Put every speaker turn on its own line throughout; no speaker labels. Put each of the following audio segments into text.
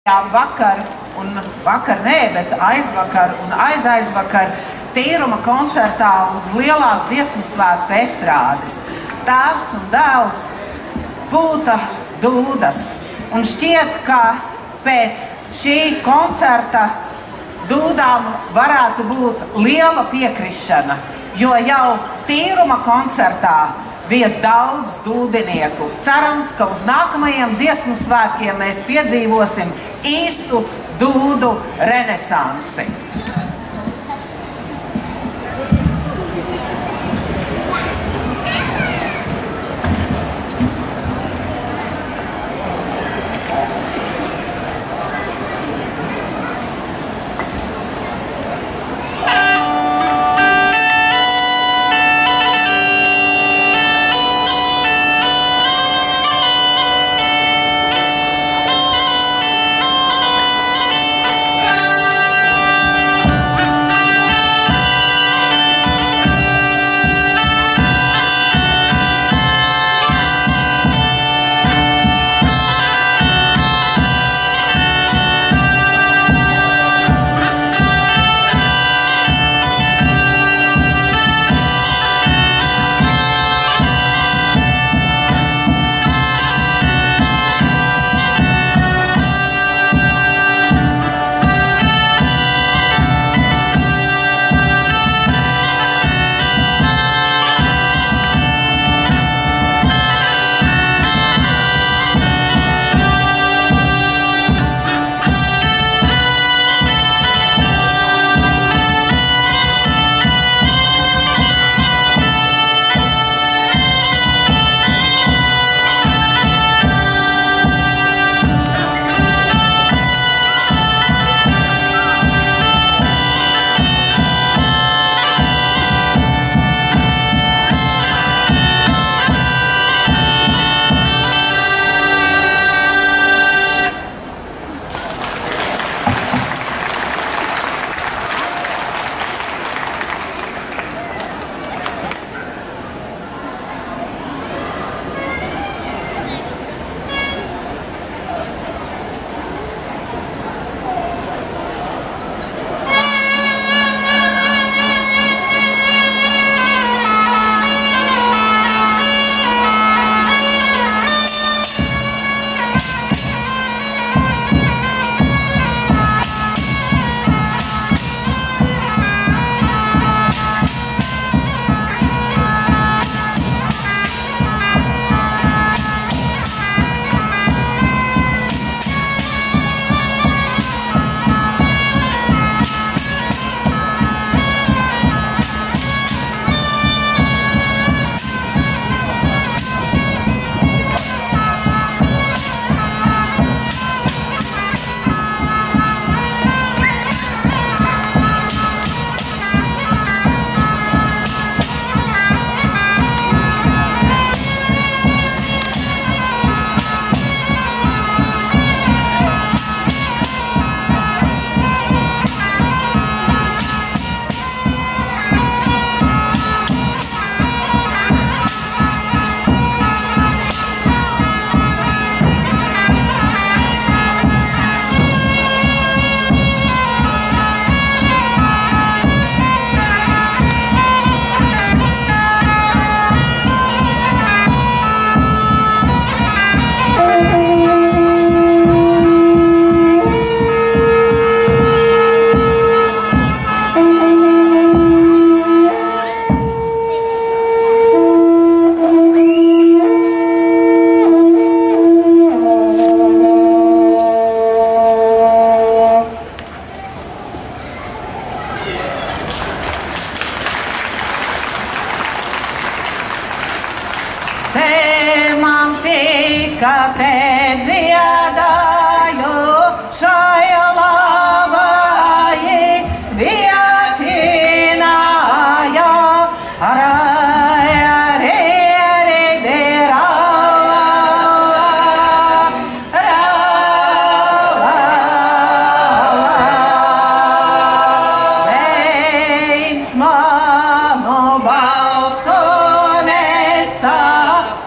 Vakar un vakar nē, bet aizvakar un aizaizvakar tīruma koncertā uz lielās dziesmu svētku estrādes. Tēvs un dēls Pūta Dūdas. Un šķiet, ka pēc šī koncerta Dūdām varētu būt liela piekrišana, jo jau tīruma koncertā bija daudz dūdinieku. Cerams, ka uz nākamajiem dziesmu svētkiem mēs piedzīvosim īstu dūdu renesansi.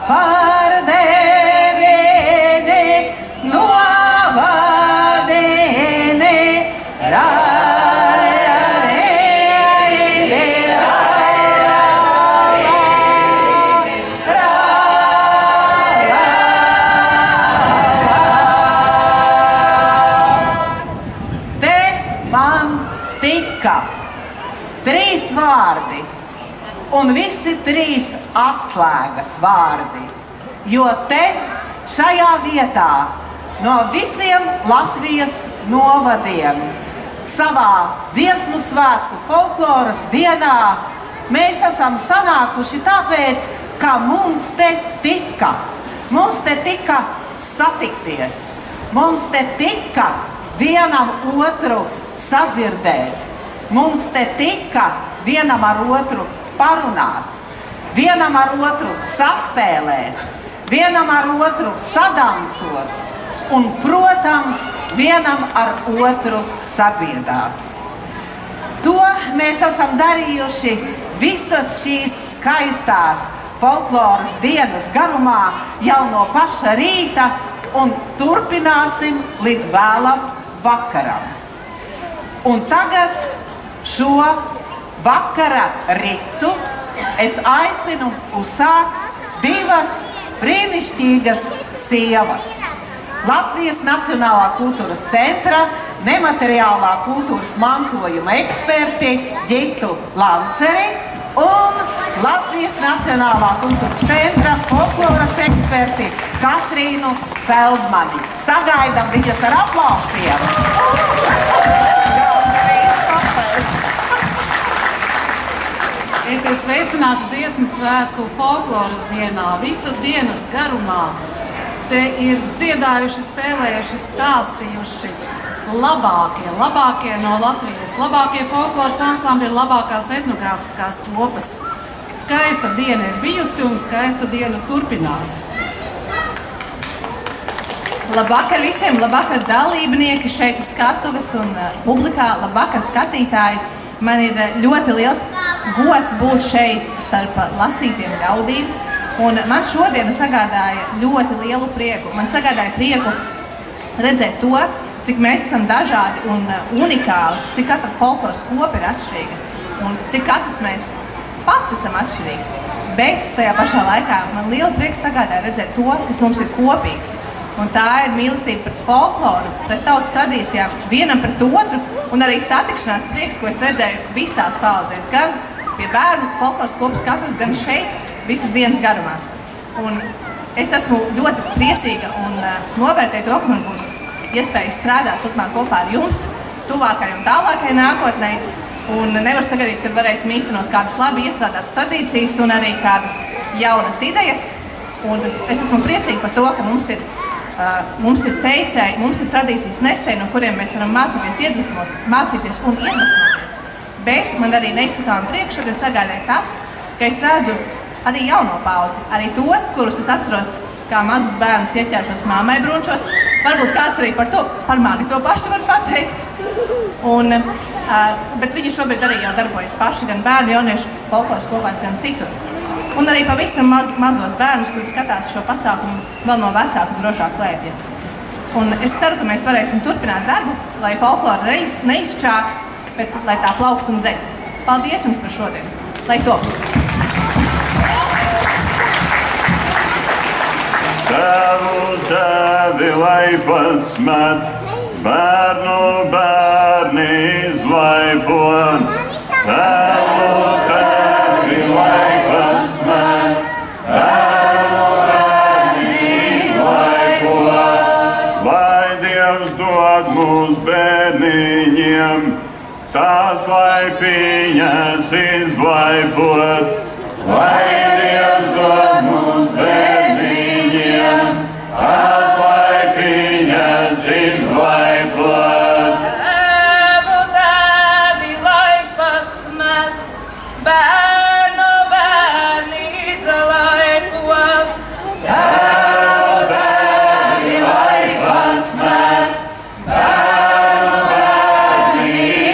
Par devini
visi trīs atslēgas vārdi, jo te, šajā vietā, no visiem Latvijas novadiem, savā dziesmu svētku folkloras dienā, mēs esam sanākuši tāpēc, ka mums te tika satikties, mums te tika vienam otru sadzirdēt, mums te tika vienam ar otru parunāt, vienam ar otru saspēlēt, vienam ar otru sadancot un, protams, vienam ar otru sadziedāt. To mēs esam darījuši visas šīs skaistās folkloras dienas garumā jau no paša rīta un turpināsim līdz vēlam vakaram. Un tagad šo vakara ritu es aicinu uzsākt divas brīnišķīgas sievas. Latvijas Nacionālā kultūras centra nemateriālā kultūras mantojuma eksperti Ģitu Lanceri un Latvijas Nacionālā kultūras centra folkloras eksperti Katrīnu Feldmani. Sagaidam viņas ar aplausiem!
Esiet sveicināti dziesmu svētku folkloras dienā, visas dienas garumā. Te ir dziedājuši, spēlējuši, stāstījuši labākie no Latvijas, labākie folkloras ansambļi, labākās etnogrāfiskās kopas. Skaista diena ir bijusi un skaista diena turpinās.
Labvakar visiem, labvakar dalībnieki šeit uz skatuves un publikā, labvakar skatītāji. Man ir ļoti liels gods būt šeit starp lasītiem ļaudīm. Un man šodien sagādāja ļoti lielu prieku. Man sagādāja prieku redzēt to, cik mēs esam dažādi un unikāli, cik katra folkloras kopa ir atšķirīga un cik katrs mēs pats esam atšķirīgs. Bet tajā pašā laikā man lielu prieku sagādāja redzēt to, kas mums ir kopīgs. Un tā ir mīlestība pret folkloru, pret tautas tradīcijām, vienam pret otru un arī satikšanās prieks, ko es redzēju visās paudzēs, gan pie bērnu folkloras kopas katrs, gan šeit, visas dienas garumā. Un es esmu ļoti priecīga un novērtēju to, ka man būs iespēja strādāt turpmāk kopā ar jums, tuvākai un tālākai nākotnē. Un nevar sagaidīt, kad varēsim īstenot kādas labi iestrādātas tradīcijas un arī kādas jaunas idejas. Un es esmu priecīga par to, ka mums ir teicēji, mums ir tradīcijas nesēji, no kuriem mēs varam mācīties un iedvesmoties. Bet man arī neizsakām priekš šodien sagādāja tas, ka es redzu arī jauno paudzi, arī tos, kurus es atceros, kā mazus bērnus ieķēršos māmai brunčos. Varbūt kāds arī par mani to pašu var pateikt. Bet viņi šobrīd arī jau darbojas paši, gan bērnu, jauniešu folkloras kopās, gan citur. Un arī pavisam mazos bērnus, kuri skatās šo pasākumu vēl no vecāku drošā klēpja. Un es ceru, ka mēs varēsim turpināt darbu, lai folklora neizčākst, bet lai tā plaukst un zeļ. Paldies jums par šodien! Lai top!
Tevi, lai pasmet, bērnu bērni izlaipo. Tevi, lai pasmet, bērnu bērni izlaipo. Lai Dievs dod mūs bērniņiem, tās laipiņas izlaipot. Lai Dievs dod mūs bērniņiem, tās laipiņas izlaipot.
Tevi, lai pasmet, bērnu bērni izlaipot. Tevi, lai pasmet, bērnu bērni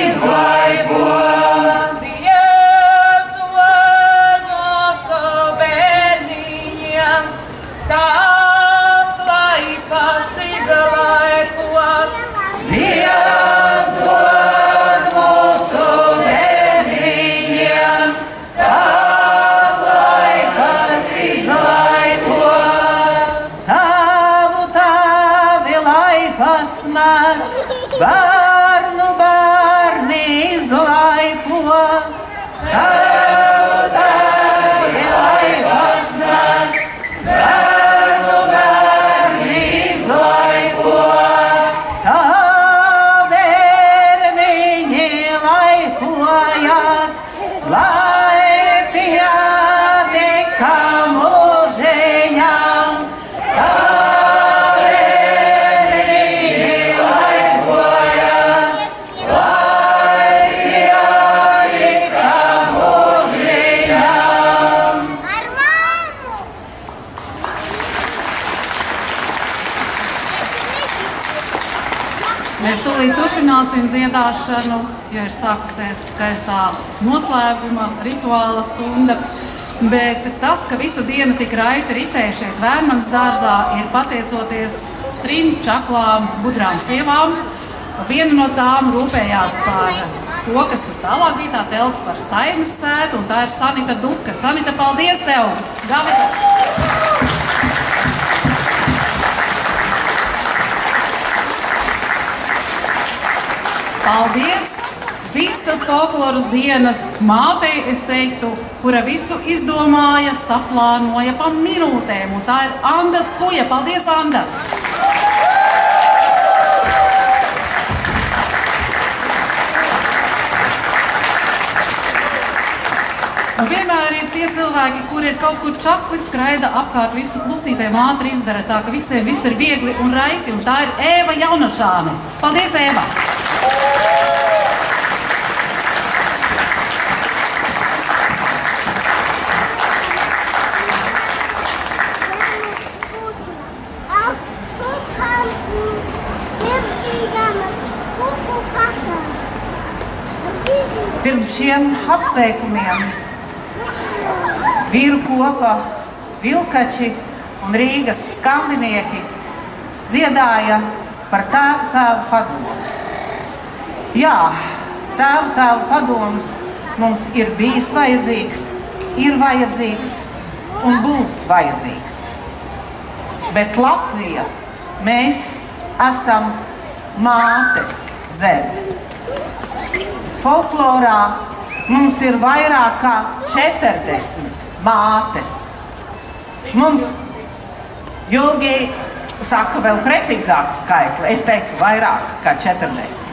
izlaipot. Dievs dod mūs
Mēs tūlīt turpināsim dziedāšanu, jo ir sākusies skaistā noslēguma rituāla stunda. Bet tas, ka visa diena tik raiti ritēja šeit Vērmanas dārzā, ir pateicoties 3 čaklām gudrām sievām. Viena no tām rūpējās par to, kas tur tālāk bija, tā telts par Saeimas sētu, un tā ir Sanita Duka. Sanita, paldies tev! Gavita! Paldies! Visas folkloras dienas mātei, es teiktu, kura visu izdomāja, saplānoja pa minūtēm, un tā ir Anda Skuja. Paldies, Anda! Un vienmēr ir tie cilvēki, kuri ir kaut kur čakli skraida apkārt, visu klusītēm ātri izdara, tā ka visiem viss ir viegli un raiti, un tā ir Ēva Jaunašāne. Paldies, Ēva!
Pirms šiem apsveikumiem vīru kopa Vilkači un Rīgas skandinieki dziedāja par tēvu padomu. Jā, tēvu padoms mums ir bijis vajadzīgs, ir vajadzīgs un būs vajadzīgs. Bet Latvija, mēs esam mātes zeme. Folklorā mums ir vairāk kā 40 mātes. Mums Julgi saka vēl precīzāku skaitli, es teiktu vairāk kā 40.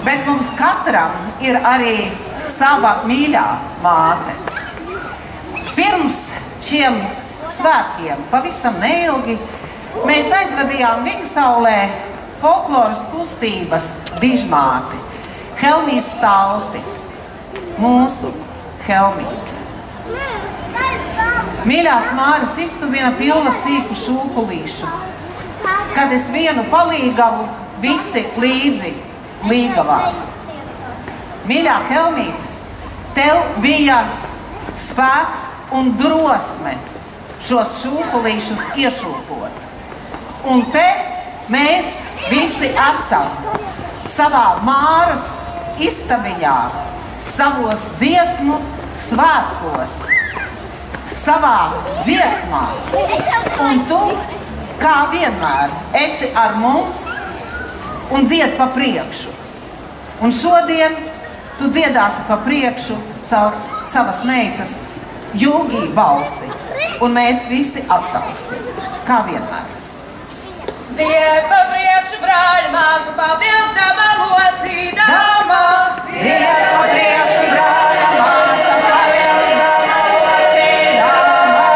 Bet mums katram ir arī sava mīļā māte. Pirms šiem svētkiem, pavisam neilgi, mēs aizvadījām Viņsaulē folkloras kustības dižmāti. Helmijas Talti, mūsu Helmīte. Mīļās Māras istubina pilna sīku šūpulīšu. Kad es vienu palīgavu, visi līdzi līgavās. Mīļā Helmīte, tev bija spēks un drosme šos šūpulīšus iešūpot. Un te mēs visi esam savā Māras istabiņā, savos dziesmu svētkos, savā dziesmā. Un tu, kā vienmēr, esi ar mums un dzied pa priekšu. Un šodien tu dziedāsi pa priekšu caur savas meitas Julgī balsi. Un mēs visi atsauksim, kā vienmēr.
Dzied pa priekšu, brāļa māsa, pabildama locīdama.
Dzied pa priekšu, brāļa māsa, pabildama locīdama.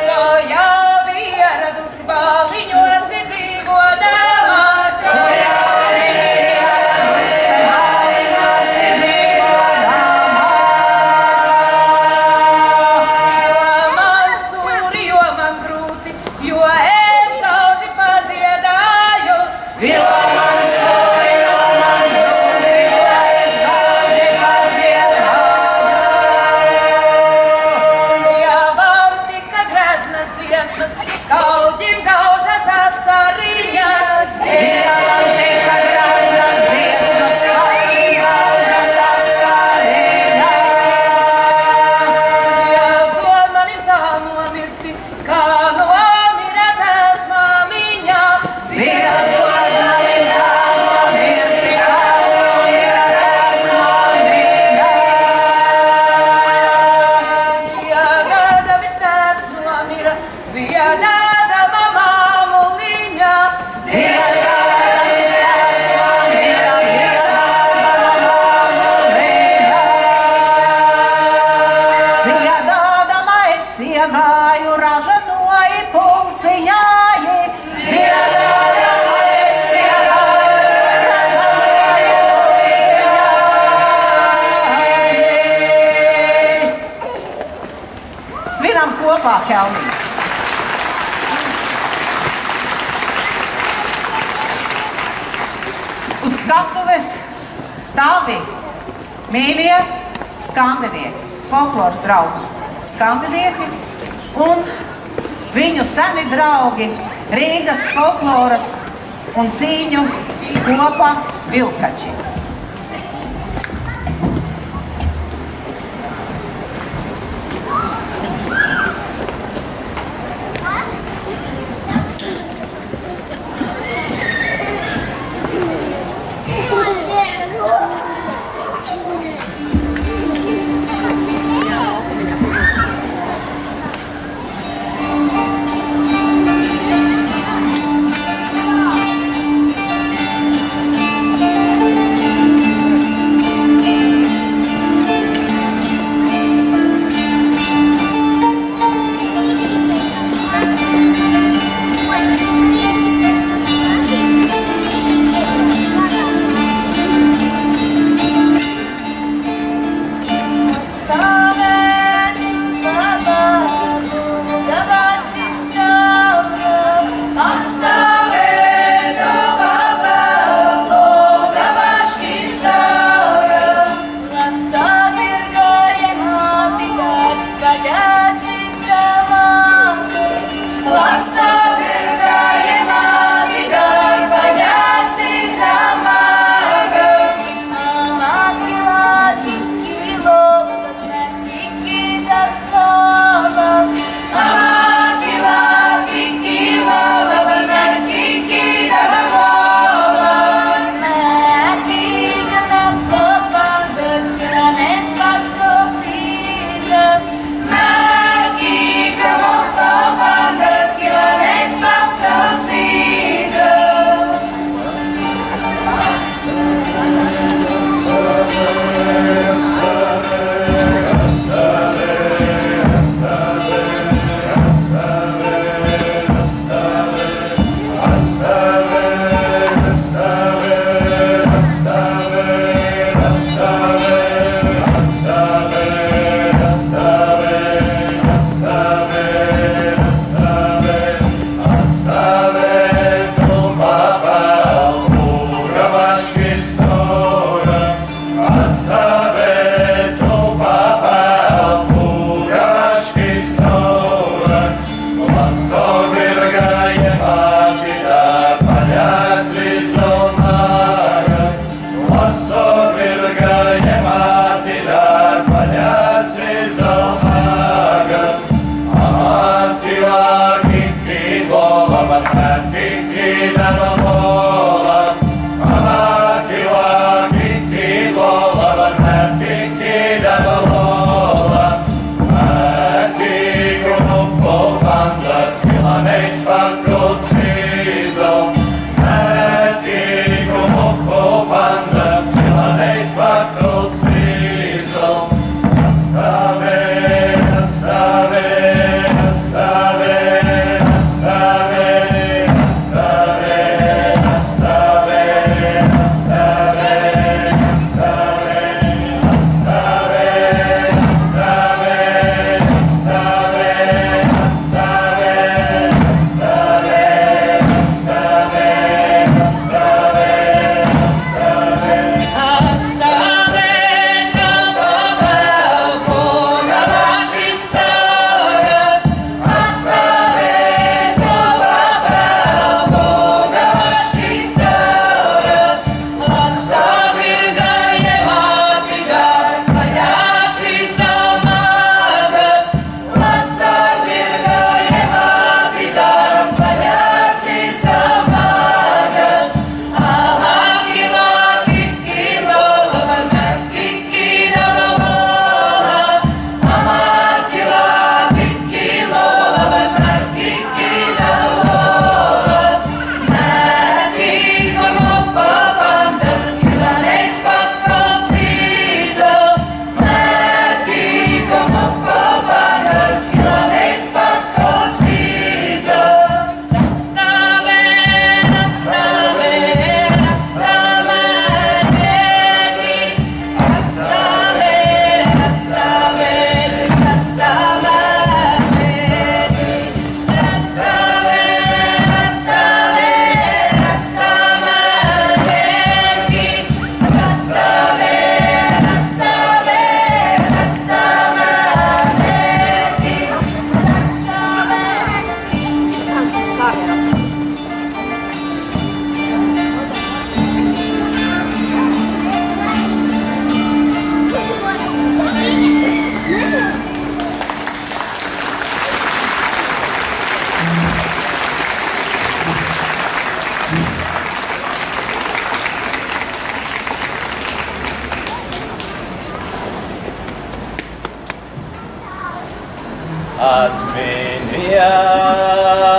To jau bija radusi baliņos dzīvodama.
To jau bija radusi baliņos dzīvodama.
Jo man sūri, jo man grūti, jo es gauži padziedāju.
Jo man sūri, jo man grūti, jo es gauži padziedāju.
Dievam tika greznas dziesmas, skauģim gaužas asariņas.
Dievam tika greznas dziesmas, skauģim gaužas asariņas.
Dievot manim tā nomirti, kā nomira tēvs māmiņā.
Dievs dod manim tā nomirti, kā nomira tēvs māmiņā.
Ja gadamis tēvs nomira, dziedādama māmuliņā.
Dziedādamis tēvs nomira, dziedādama māmuliņā. Dziedādama es iegāju ražanoji pulciņāji. Dziedādama es iegāju ražanoji pulciņāji. Svinam kopā, Helmīt!
Uz skatuves tavi mīļie skandinieki, folkloras draugi skandinieki un viņu seni draugi Rīgas folkloras un cīņu kopa Vilkači.
Hasta ver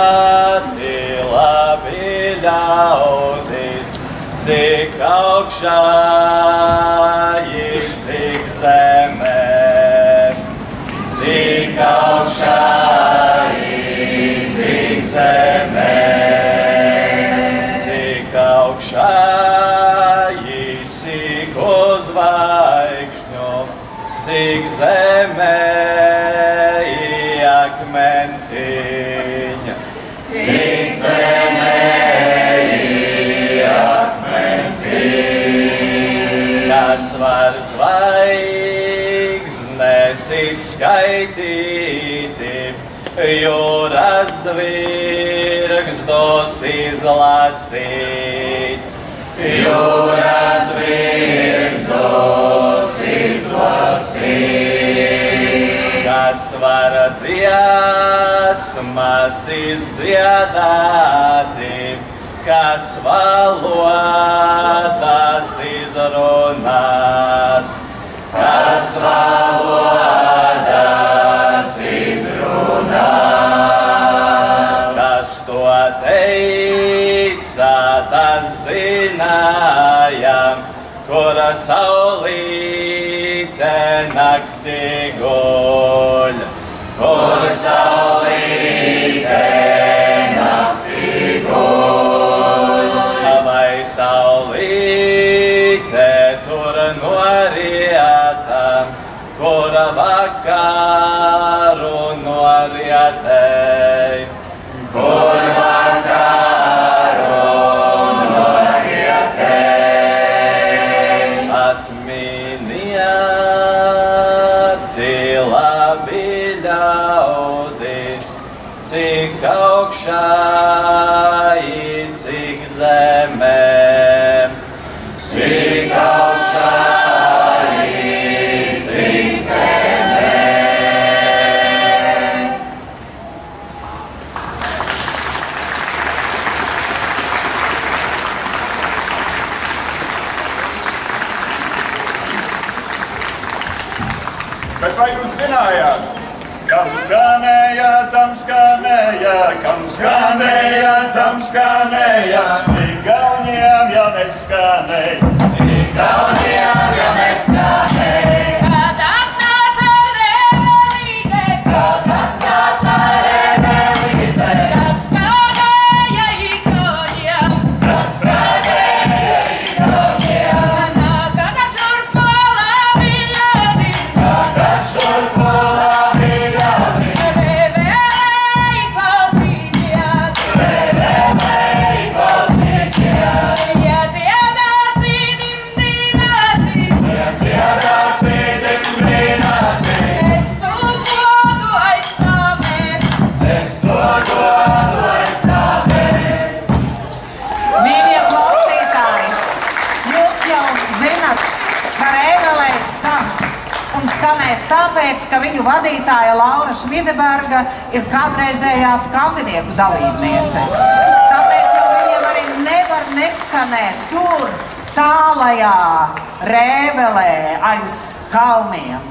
Atminieti labi ļaudis, cik augšā ir, cik zemē. Cik augšā ir, cik zemē. Cik augšā ir, cik uz zvaigžņu, cik zemē ir akmentiņa. Cik zemē ir akmentiņa. Kas var zvaigznes izskaitīti, jūras zvirgzdus izlasīt. Jūras zvirgzdus izlasīt. Kas var dziesmas izdziedāti, kas valodas izrunāt. Kas valodas izrunāt. Kas to teica, tas zināja, kura saulīte naktī guļ. Kur saulīte naktī guļ. Vai saulīte tur norieta, kura vakaru norietei. Kur vakaru norietei. Atminieti labi ļaudis, cik augšā ir, cik zemē. Cik augšā ir, cik zemē.
Bet vai jūs zinājāt? Kam skanēja, tam skanēja, kam skanēja, tam skanēja. Igauniem jau neskanēja. Igauniem jau neskanēja.
Kad atnāca revelīte,
Kāds atnāca revelīte,
kad skanēja Igauniem,
kad skanēja Igauniem.
nākad šurp labi ļaudis,
Kad šurp labi ļaudis,
revelēji klausīties.
revelēji klausīties.
Ja dziedāsi, dimdināsi,
Ja dziedāsi, dimdināsi,
es tu godu aizstāvēs.
es to godu aizstāvēs.
Mīļie klausītāji, jūs jau zinat, ka Rēvelē skan un skanēs tāpēc, ka viņu vadītāja Laura Šmideberga ir kādreizējā skandinieku dalībniece. Tāpēc jau viņiem arī nevar neskanēt tur, tālajā Rēvelē aiz kalniem.